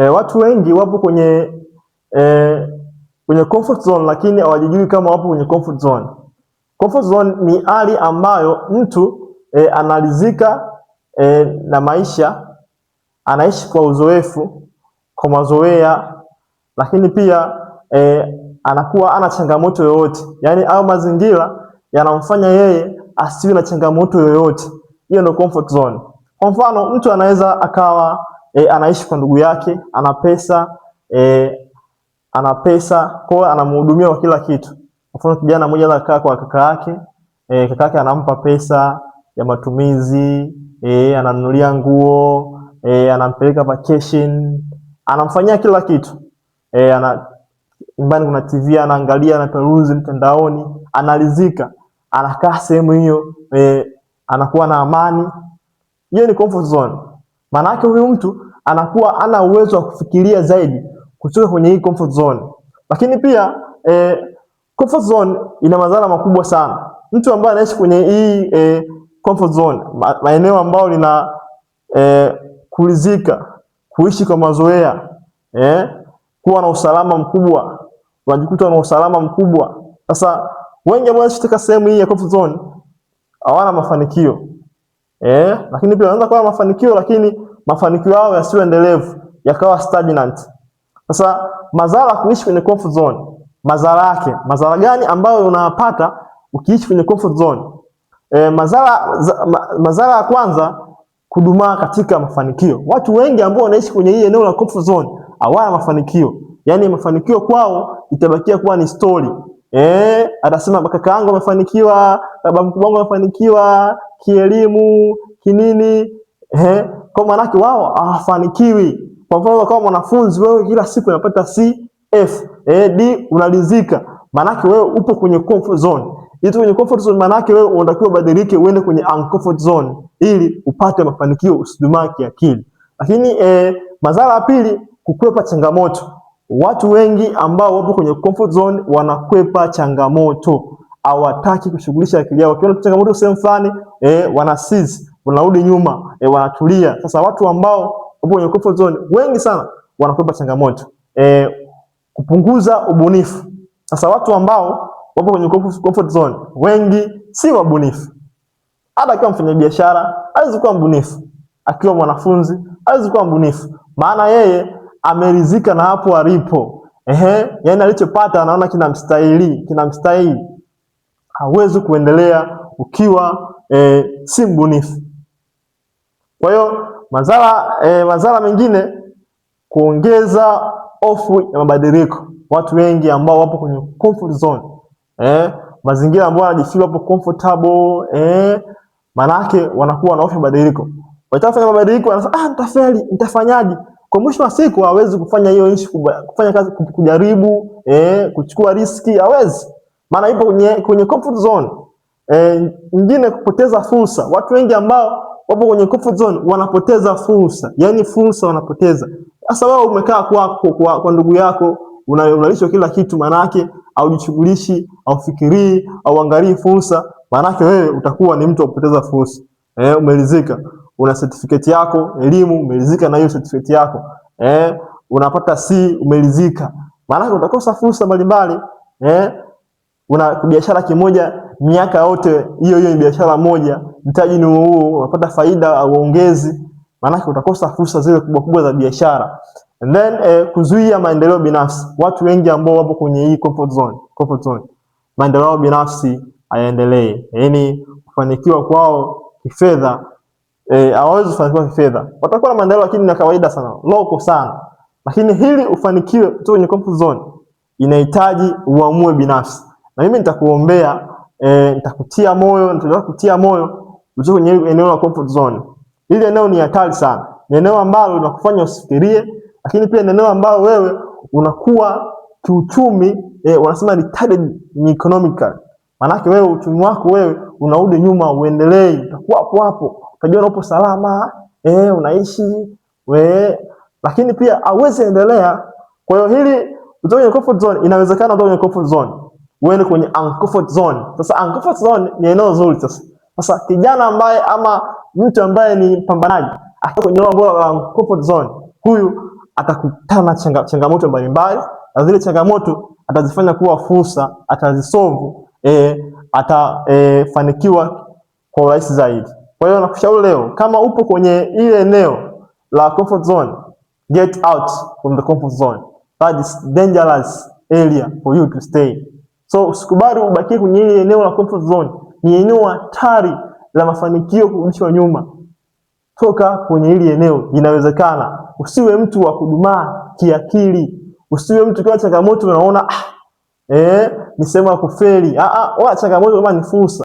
Watu wengi wapo kwenye comfort zone, lakini hawajijui kama wapo kwenye comfort zone. Comfort zone ni hali ambayo mtu analizika na maisha, anaishi kwa uzoefu, kwa mazoea, lakini pia anakuwa ana changamoto yoyote. Yaani au mazingira yanamfanya yeye asiwe na changamoto yoyote. Hiyo ndio comfort zone. Kwa mfano, mtu anaweza akawa anaishi kwa ndugu yake, ana pesa, kwa hiyo anamhudumia kwa kila kitu. Kwa mfano, kijana mmoja anakaa kwa kaka yake, kaka yake anampa pesa ya matumizi, ananunulia nguo, anampeleka vacation, anamfanyia kila kitu. Nyumbani kuna TV anaangalia, anaperuzi mtandaoni, analizika, anakaa sehemu hiyo, anakuwa na amani. Hiyo ni comfort zone. Maana yake huyu mtu anakuwa ana uwezo wa kufikiria zaidi kutoka kwenye hii comfort zone. Lakini pia comfort zone ina madhara makubwa sana. Mtu ambaye anaishi kwenye hii comfort zone, maeneo ambayo lina kulizika, kuishi kwa mazoea, kuwa na usalama mkubwa, unajikuta na usalama mkubwa. Sasa wengi ambao wanaishi katika sehemu hii ya comfort zone hawana mafanikio. Lakini pia wanaweza kuwa na mafanikio, lakini mafanikio yao yasiwe endelevu, yakawa stagnant. Sasa madhara kuishi kwenye comfort zone, madhara gani ambayo unapata ukiishi kwenye comfort zone? Madhara ya kwanza, kudumaa katika mafanikio. Watu wengi ambao wanaishi kwenye hii eneo la comfort zone hawana mafanikio. Yaani mafanikio kwao itabakia kuwa ni story. Atasema kaka yangu amefanikiwa, baba mkubwa wangu amefanikiwa kielimu, kinini, kwa maana yake wao hawafanikiwi. Kwa mfano, kama mwanafunzi wewe kila siku unapata C, F, D, unalizika. Maana yake wewe upo kwenye comfort zone. Hizo kwenye comfort zone, maana yake wewe unatakiwa ubadilike uende kwenye uncomfort zone ili upate mafanikio, usidumaa kiakili. Lakini madhara ya pili, kukwepa changamoto. Watu wengi ambao wapo kwenye comfort zone wanakwepa changamoto, hawataki kushughulisha akili yao. Wakiona changamoto sehemu fulani, wanaseize, wanarudi nyuma, wanatulia. Sasa watu ambao wapo kwenye comfort zone wengi sana wanakwepa changamoto. Kupunguza ubunifu. Sasa watu ambao wapo kwenye comfort zone wengi si wabunifu. Hata kama mfanyabiashara hawezi kuwa mbunifu, akiwa mwanafunzi hawezi kuwa mbunifu, maana yeye ameridhika na hapo alipo. Yaani alichopata anaona kinamstahili. Hawezi kuendelea ukiwa si mbunifu. Kwa hiyo madhara mengine, kuongeza hofu ya mabadiliko. Watu wengi ambao wapo kwenye comfort zone, mazingira ambayo wanajifeel wapo comfortable, manake wanakuwa na hofu ya mabadiliko. Watafanya mabadiliko, wanasema nitafeli, nitafanyaje? Kwa mwisho wa siku hawezi kufanya hiyo issue, kufanya kazi, kujaribu, kuchukua riski, hawezi. Maana ipo kwenye comfort zone. Nyingine, kupoteza fursa. Watu wengi ambao wapo kwenye comfort zone wanapoteza fursa. Yaani fursa wanapoteza. Sasa wewe umekaa kwa ndugu yako, unalishwa kila kitu, maana yake haujishughulishi, haufikirii, hauangalii fursa, maana yake wewe utakuwa ni mtu wa kupoteza fursa. Umelizika, una certificate yako, elimu, umelizika na hiyo certificate yako. Unapata C, umelizika. Maana yake utakosa fursa mbalimbali. Una biashara kimoja miaka yote, hiyo ni biashara moja, mtaji ni huo, unapata faida au ongezi, maana yake utakosa fursa zile kubwa za biashara. And then kuzuia maendeleo binafsi. Watu wengi ambao wapo kwenye hii comfort zone, maendeleo binafsi hayaendelee. Yaani kufanikiwa kwao kifedha, hawawezi kufanikiwa kifedha. Watakuwa na maendeleo lakini ni kawaida sana, loko sana. Lakini hili ufanikiwe kutoka kwenye comfort zone, inahitaji uamue binafsi. Na mimi nitakuombea, nitakutia moyo, nitakuwa kutia moyo utoke kwenye eneo la comfort zone. Hili eneo ni hatari sana. Ni eneo ambalo linakufanya usifikirie, lakini pia ni eneo ambalo wewe unakuwa kiuchumi, wanasema retarded economically. Maana yake wewe uchumi wako wewe unarudi nyuma, uendelee, utakuwa hapo. Utajua upo salama, unaishi lakini pia hauwezi endelea. Kwa hiyo hili utoke kwenye comfort zone, inawezekana utoke kwenye comfort zone uende kwenye uncomfort zone. Sasa uncomfort zone ni eneo zuri sasa. Sasa kijana ambaye ama mtu ambaye ni mpambanaji akiwa kwenye eneo la comfort zone, huyu atakutana na changamoto mbalimbali, na zile changamoto atazifanya kuwa fursa, atazisolve, atafanikiwa kwa urahisi zaidi. Kwa hiyo nakushauri leo, kama upo kwenye ile eneo la comfort zone, get out from the comfort zone. That is dangerous area for you to stay. So usikubali ubakie kwenye ile eneo la comfort zone. Ni eneo hatari la mafanikio kurudishwa nyuma. Toka kwenye ile eneo, inawezekana. Usiwe mtu wa kudumaa kiakili. Usiwe mtu kwa changamoto unaona ni sema kufeli. Changamoto kama ni fursa.